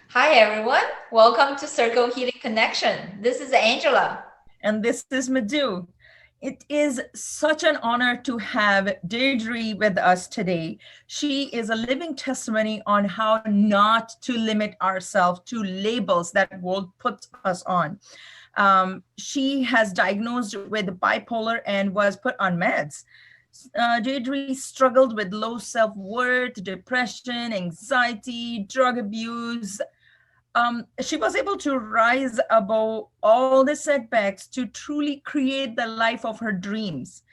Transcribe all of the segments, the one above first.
Hi, everyone. Welcome to Circle Healing Connection. This is Angela. And this is Madhu. It is such an honor to have Deirdre with us today. She is a living testimony on how not to limit ourselves to labels that world puts us on. She has diagnosed with bipolar and was put on meds. Deirdre struggled with low self-worth, depression, anxiety, drug abuse. She was able to rise above all the setbacks to truly create the life of her dreams.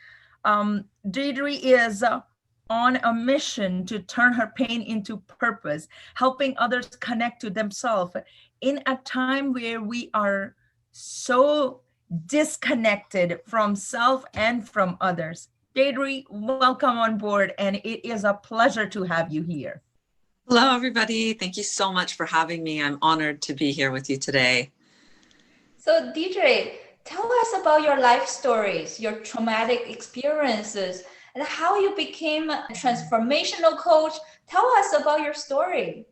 Deirdre is on a mission to turn her pain into purpose, helping others connect to themselves in a time where we are so disconnected from self and from others. Deirdre, welcome on board, and it is a pleasure to have you here. Hello, everybody. Thank you so much for having me. I'm honored to be here with you today. So, Deirdre, tell us about your life stories, your traumatic experiences, and how you became a transformational coach. Tell us about your story.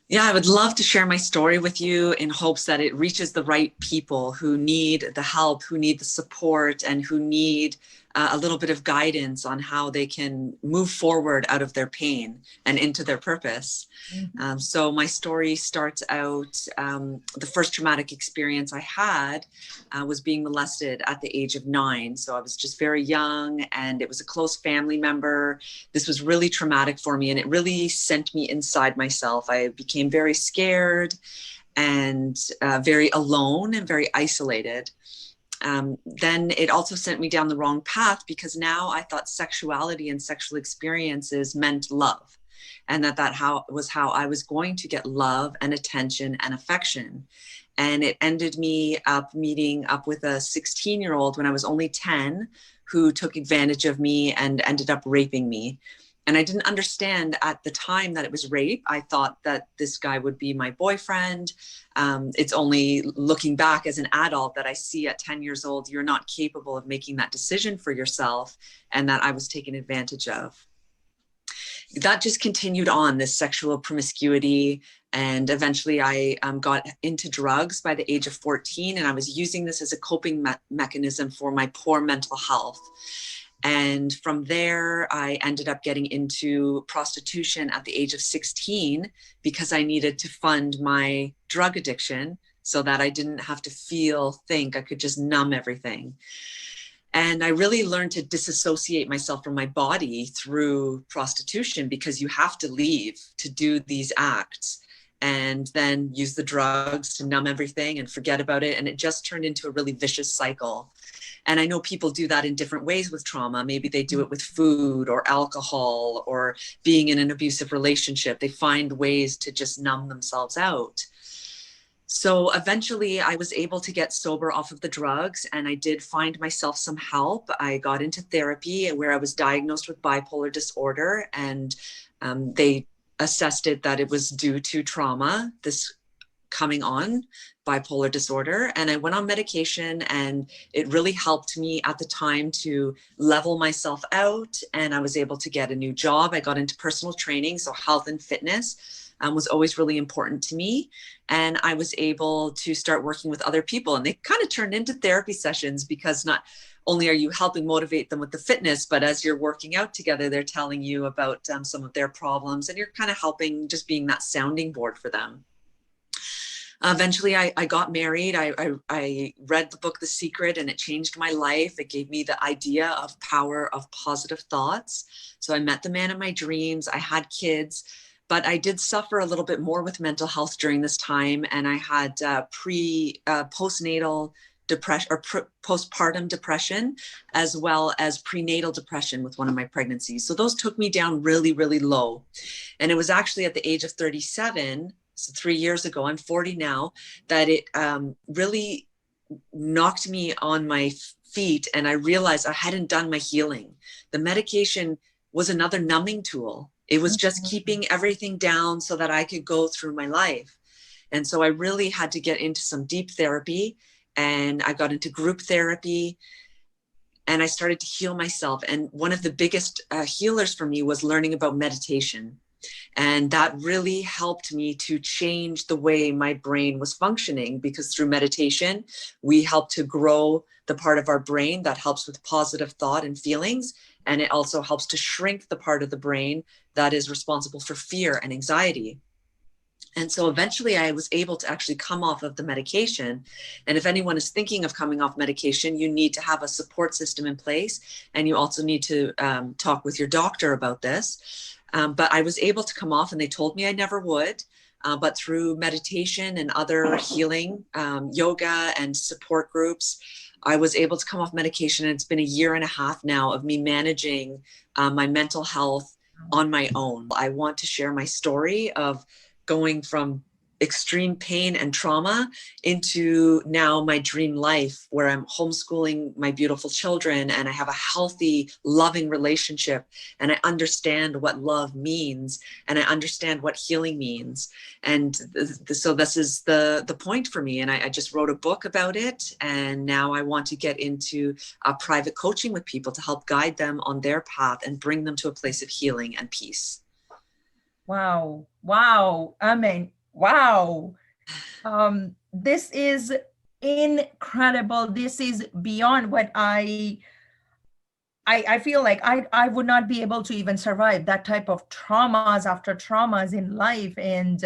Yeah, I would love to share my story with you in hopes that it reaches the right people who need the help, who need the support, and who need a little bit of guidance on how they can move forward out of their pain and into their purpose. So my story starts out, the first traumatic experience I had was being molested at the age of 9. So I was just very young, and it was a close family member. This was really traumatic for me, and it really sent me inside myself. I became very scared and very alone and very isolated. Then it also sent me down the wrong path, because now I thought sexuality and sexual experiences meant love, and that was how I was going to get love and attention and affection. And it ended me up meeting up with a 16-year-old when I was only 10, who took advantage of me and ended up raping me. And I didn't understand at the time that it was rape. I thought that this guy would be my boyfriend. It's only looking back as an adult that I see at 10 years old, you're not capable of making that decision for yourself, and that I was taken advantage of. That just continued on, this sexual promiscuity. And eventually I got into drugs by the age of 14, and I was using this as a coping mechanism for my poor mental health. And from there, I ended up getting into prostitution at the age of 16, because I needed to fund my drug addiction so that I didn't have to think. I could just numb everything. And I really learned to disassociate myself from my body through prostitution, because you have to leave to do these acts and then use the drugs to numb everything and forget about it. And it just turned into a really vicious cycle. And I know people do that in different ways with trauma. Maybe they do it with food or alcohol or being in an abusive relationship. They find ways to just numb themselves out. So eventually I was able to get sober off of the drugs, and I did find myself some help. I got into therapy where I was diagnosed with bipolar disorder, and they assessed it that it was due to trauma, this coming on bipolar disorder. And I went on medication, and it really helped me at the time to level myself out. And I was able to get a new job. I got into personal training. So health and fitness was always really important to me. And I was able to start working with other people, and they kind of turned into therapy sessions, because not only are you helping motivate them with the fitness, but as you're working out together, they're telling you about some of their problems, and you're kind of helping, just being that sounding board for them. Eventually, I got married. I read the book, The Secret, and it changed my life. It gave me the idea of power of positive thoughts. So I met the man of my dreams. I had kids, but I did suffer a little bit more with mental health during this time. And I had postnatal depression, or postpartum depression, as well as prenatal depression with one of my pregnancies. So those took me down really, really low. And it was actually at the age of 37, so 3 years ago, I'm 40 now, that it really knocked me on my feet, and I realized I hadn't done my healing. The medication was another numbing tool. It was just keeping everything down so that I could go through my life. And so I really had to get into some deep therapy, and I got into group therapy, and I started to heal myself. And one of the biggest healers for me was learning about meditation. And that really helped me to change the way my brain was functioning, because through meditation, we help to grow the part of our brain that helps with positive thought and feelings. And it also helps to shrink the part of the brain that is responsible for fear and anxiety. And so eventually I was able to actually come off of the medication. And if anyone is thinking of coming off medication, you need to have a support system in place. And you also need to talk with your doctor about this. But I was able to come off, and they told me I never would. But through meditation and other healing, yoga and support groups, I was able to come off medication. And it's been a year and a half now of me managing my mental health on my own. I want to share my story of going from extreme pain and trauma into now my dream life, where I'm homeschooling my beautiful children, and I have a healthy, loving relationship, and I understand what love means, and I understand what healing means. And so this is the point for me. And I just wrote a book about it, and now I want to get into private coaching with people to help guide them on their path and bring them to a place of healing and peace. Wow. Wow. I mean, wow. This is incredible. This is beyond what I feel like I would not be able to even survive that type of traumas after traumas in life. And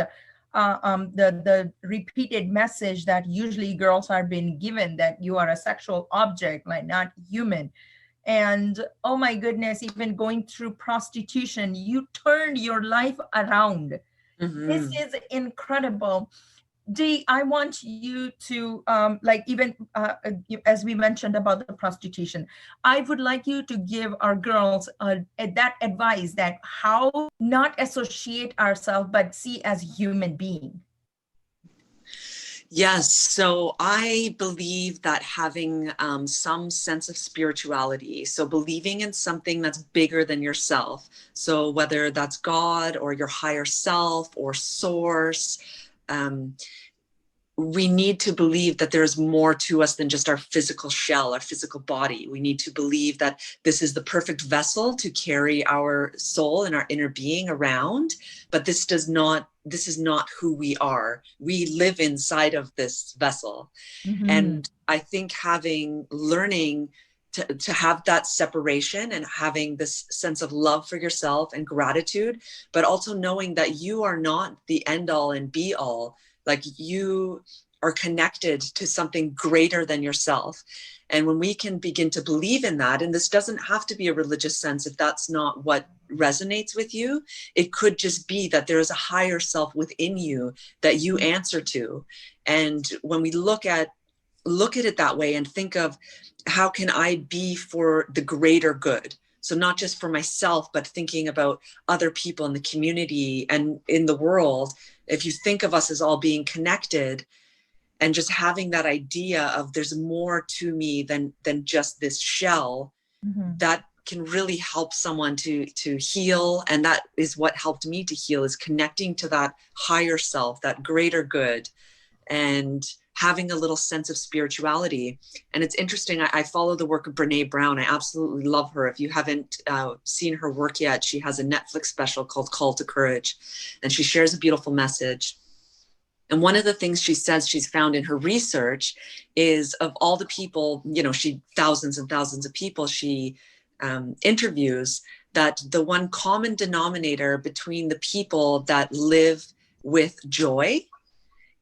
the repeated message that usually girls are being given, that you are a sexual object, like not human. And oh my goodness, even going through prostitution, you turned your life around. Mm-hmm. This is incredible. Dee, I want you to, as we mentioned about the prostitution, I would like you to give our girls that advice, that how not associate ourselves, but see as human being. Yes. So I believe that having some sense of spirituality, so believing in something that's bigger than yourself. So whether that's God or your higher self or source, we need to believe that there's more to us than just our physical shell, our physical body. We need to believe that this is the perfect vessel to carry our soul and our inner being around, but this is not who we are. We live inside of this vessel. Mm-hmm. And I think learning to have that separation and having this sense of love for yourself and gratitude, but also knowing that you are not the end all and be all. Like, you are connected to something greater than yourself. And when we can begin to believe in that, and this doesn't have to be a religious sense if that's not what resonates with you, it could just be that there is a higher self within you that you answer to. And when we look at it that way and think of, how can I be for the greater good? So not just for myself, but thinking about other people in the community and in the world. If you think of us as all being connected, and just having that idea of there's more to me than just this shell, mm-hmm. that can really help someone to heal. And that is what helped me to heal, is connecting to that higher self, that greater good, and having a little sense of spirituality. And it's interesting, I follow the work of Brene Brown. I absolutely love her. If you haven't seen her work yet, she has a Netflix special called Call to Courage, and she shares a beautiful message. And one of the things she says she's found in her research is, of all the people, thousands and thousands of people she interviews, that the one common denominator between the people that live with joy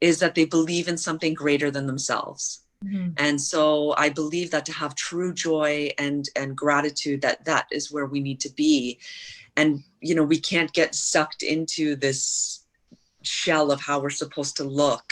is that they believe in something greater than themselves. Mm-hmm. And so I believe that to have true joy and gratitude, that is where we need to be. And, we can't get sucked into this shell of how we're supposed to look.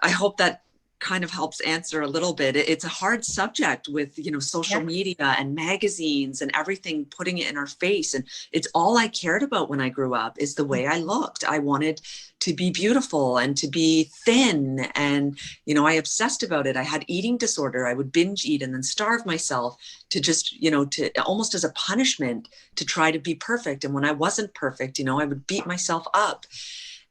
I hope that kind of helps answer a little bit. It's a hard subject with, social media and magazines and everything, putting it in our face. And it's all I cared about when I grew up, is the way I looked. I wanted to be beautiful and to be thin. And, I obsessed about it. I had eating disorder. I would binge eat and then starve myself to just, to almost as a punishment to try to be perfect. And when I wasn't perfect, I would beat myself up.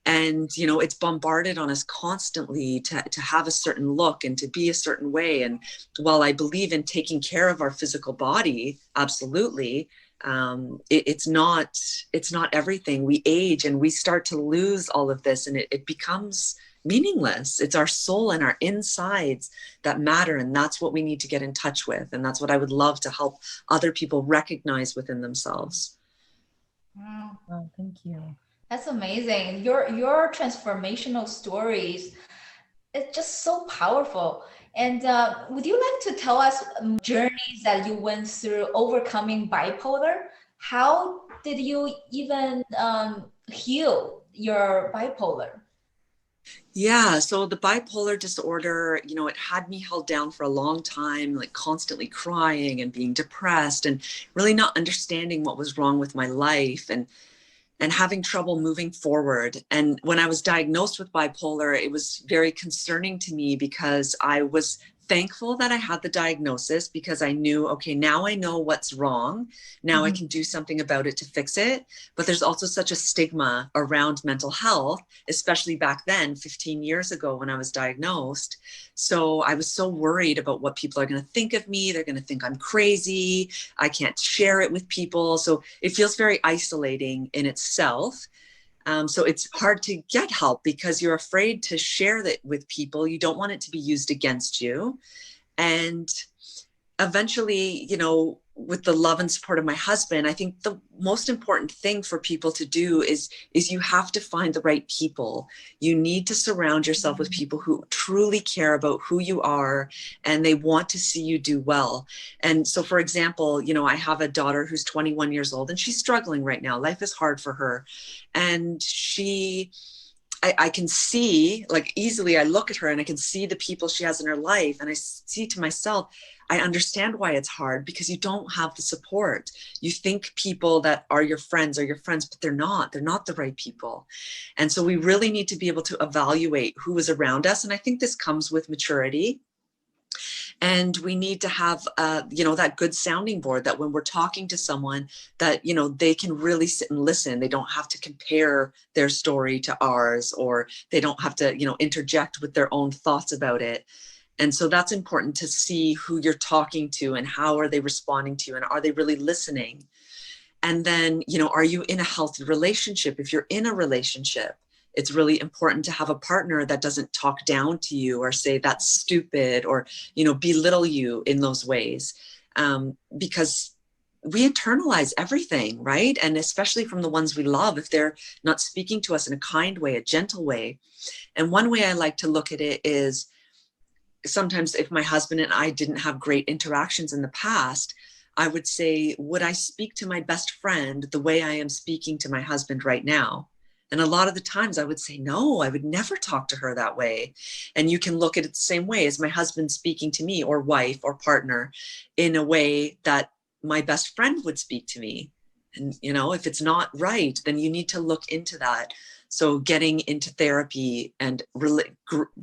And, it's bombarded on us constantly to have a certain look and to be a certain way. And while I believe in taking care of our physical body, absolutely, It's not everything. We age and we start to lose all of this, and it becomes meaningless. It's our soul and our insides that matter, and that's what we need to get in touch with, and that's what I would love to help other people recognize within themselves. Wow. Oh, thank you. That's amazing. Your transformational stories, it's just so powerful. And would you like to tell us journeys that you went through overcoming bipolar? How did you even heal your bipolar? Yeah, so the bipolar disorder, it had me held down for a long time, like constantly crying and being depressed and really not understanding what was wrong with my life, and having trouble moving forward. And when I was diagnosed with bipolar, it was very concerning to me because I was thankful that I had the diagnosis, because I knew, okay, now I know what's wrong. Now I can do something about it to fix it. But there's also such a stigma around mental health, especially back then, 15 years ago when I was diagnosed. So I was so worried about what people are going to think of me. They're going to think I'm crazy. I can't share it with people. So it feels very isolating in itself. So it's hard to get help because you're afraid to share that with people. You don't want it to be used against you. And eventually, with the love and support of my husband, I think the most important thing for people to do is you have to find the right people. You need to surround yourself with people who truly care about who you are and they want to see you do well. And so, for example, I have a daughter who's 21 years old and she's struggling right now. Life is hard for her. And I can see, like, easily I look at her and I can see the people she has in her life. And I see to myself, I understand why it's hard, because you don't have the support. You think people that are your friends, but they're not the right people. And so we really need to be able to evaluate who is around us. And I think this comes with maturity. And we need to have, that good sounding board, that when we're talking to someone that, they can really sit and listen. They don't have to compare their story to ours, or they don't have to, interject with their own thoughts about it. And so that's important to see who you're talking to and how are they responding to you, and are they really listening? And then, are you in a healthy relationship? If you're in a relationship, it's really important to have a partner that doesn't talk down to you or say that's stupid, or, belittle you in those ways. Because we internalize everything, right? And especially from the ones we love, if they're not speaking to us in a kind way, a gentle way. And one way I like to look at it is, sometimes if my husband and I didn't have great interactions in the past, I would say, would I speak to my best friend the way I am speaking to my husband right now? And a lot of the times I would say, no, I would never talk to her that way. And you can look at it the same way as my husband speaking to me, or wife or partner, in a way that my best friend would speak to me. And, if it's not right, then you need to look into that. So getting into therapy and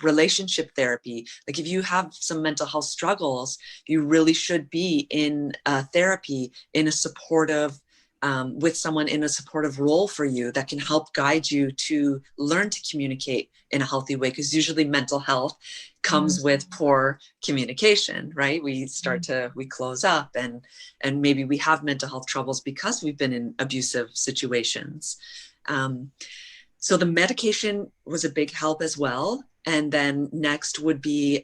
relationship therapy, like if you have some mental health struggles, you really should be in therapy, in a supportive, with someone in a supportive role for you that can help guide you to learn to communicate in a healthy way. Because usually mental health comes with poor communication, right? We close up, and maybe we have mental health troubles because we've been in abusive situations. So the medication was a big help as well. And then next would be,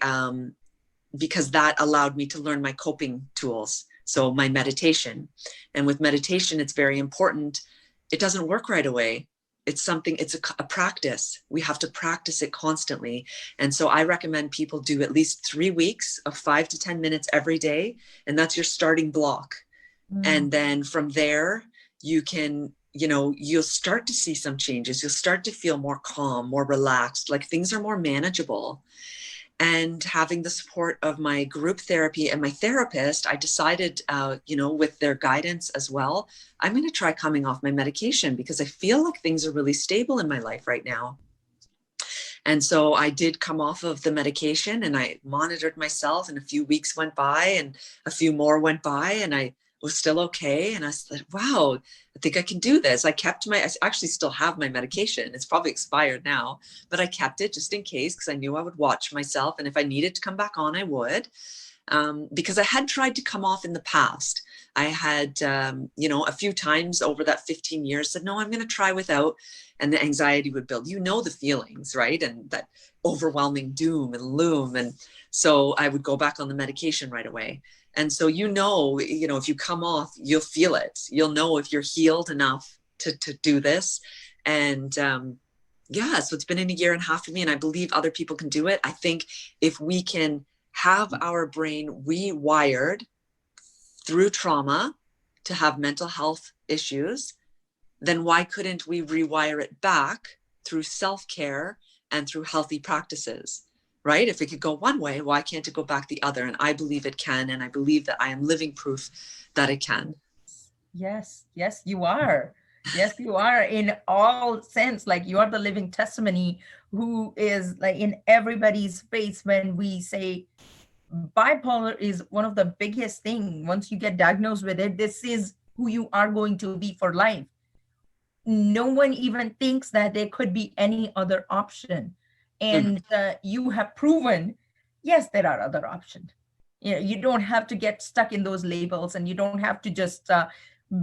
because that allowed me to learn my coping tools. So my meditation. And with meditation, it's very important. It doesn't work right away. It's a practice. We have to practice it constantly. And so I recommend people do at least 3 weeks of 5 to 10 minutes every day. And that's your starting block. And then from there, you can, you'll start to see some changes. You'll start to feel more calm, more relaxed, like things are more manageable. And having the support of my group therapy and my therapist, I decided, with their guidance as well, I'm going to try coming off my medication, because I feel like things are really stable in my life right now. And so I did come off of the medication, and I monitored myself, and a few weeks went by and a few more went by, and I was still okay. And I said, wow, I think I can do this. I actually still have my medication. It's probably expired now, but I kept it just in case, because I knew I would watch myself. And if I needed to come back on, I would, because I had tried to come off in the past, I had, a few times over that 15 years said, no, I'm going to try without. And the anxiety would build, the feelings, right? And that overwhelming doom and loom. And so I would go back on the medication right away. And so, if you come off, you'll feel it. You'll know if you're healed enough to do this. And so it's been in a year and a half for me, and I believe other people can do it. I think if we can have our brain rewired through trauma to have mental health issues, then why couldn't we rewire it back through self-care and through healthy practices, right? If it could go one way, why can't it go back the other? And I believe it can. And I believe that I am living proof that it can. Yes, you are. Yes, you are in all sense. Like you are the living testimony who is like in everybody's face when we say bipolar is one of the biggest things. Once you get diagnosed with it, this is who you are going to be for life. No one even thinks that there could be any other option. And you have proven, yes, there are other options. You don't have to get stuck in those labels, and you don't have to just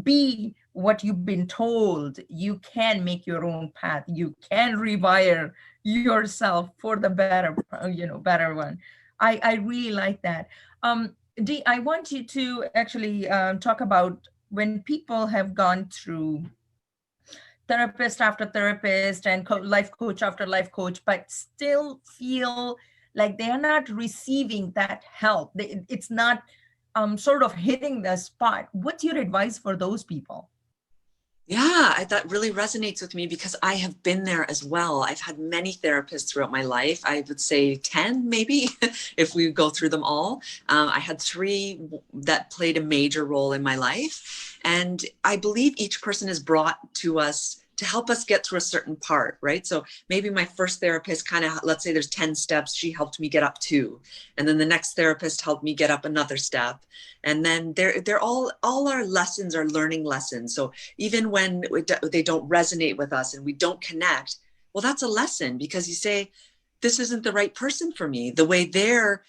be what you've been told. You can make your own path. You can rewire yourself for the better one. I really like that. Dee, I want you to actually talk about when people have gone through therapist after therapist and life coach after life coach, but still feel like they are not receiving that help. It's not sort of hitting the spot. What's your advice for those people? Yeah, that really resonates with me because I have been there as well. I've had many therapists throughout my life. I would say 10, maybe, if we go through them all. I had 3 that played a major role in my life. And I believe each person is brought to us to help us get through a certain part, right? So maybe my first therapist let's say there's 10 steps, she helped me get up 2. And then the next therapist helped me get up another step. And then they're all our lessons are learning lessons. So even when they don't resonate with us and we don't connect, well, that's a lesson, because you say, this isn't the right person for me. The way they're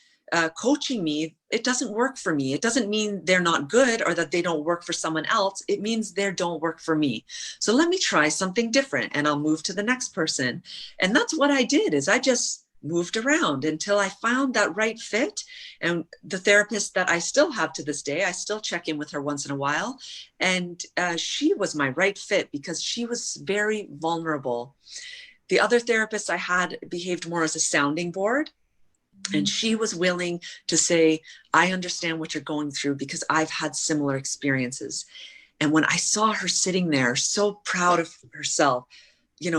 coaching me, it doesn't work for me. It doesn't mean they're not good or that they don't work for someone else. It means they don't work for me. So let me try something different, and I'll move to the next person. And that's what I did, is I just moved around until I found that right fit. And the therapist that I still have to this day, I still check in with her once in a while. And she was my right fit because she was very vulnerable. The other therapist I had behaved more as a sounding board. And she was willing to say, I understand what you're going through because I've had similar experiences. And when I saw her sitting there, so proud of herself,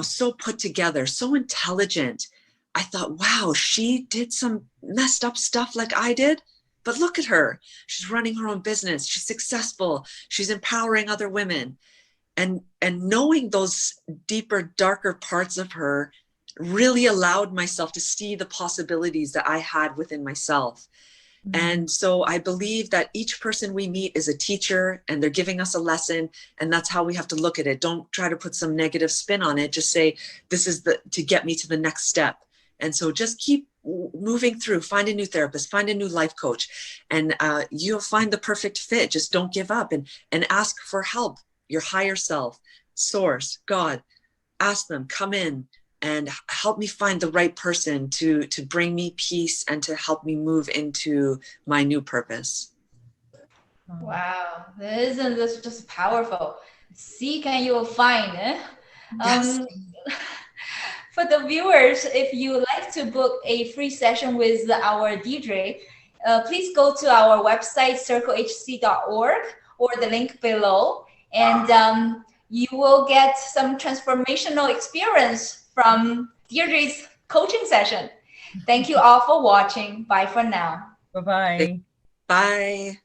so put together, so intelligent, I thought, wow, she did some messed up stuff like I did. But look at her. She's running her own business. She's successful. She's empowering other women. And knowing those deeper, darker parts of her really allowed myself to see the possibilities that I had within myself. And so I believe that each person we meet is a teacher, and they're giving us a lesson. And that's how we have to look at it. Don't try to put some negative spin on it. Just say, this is to get me to the next step. And so just keep moving through, find a new therapist, find a new life coach, and you'll find the perfect fit. Just don't give up, and ask for help. Your higher self, source, God, ask them, come in and help me find the right person to bring me peace and to help me move into my new purpose. Wow, isn't this just powerful? Seek and you will find. Yes. For the viewers, if you would like to book a free session with our Deirdre, please go to our website, circlehc.org, or the link below, and you will get some transformational experience from Deirdre's coaching session. Thank you all for watching. Bye for now. Bye-bye. Bye.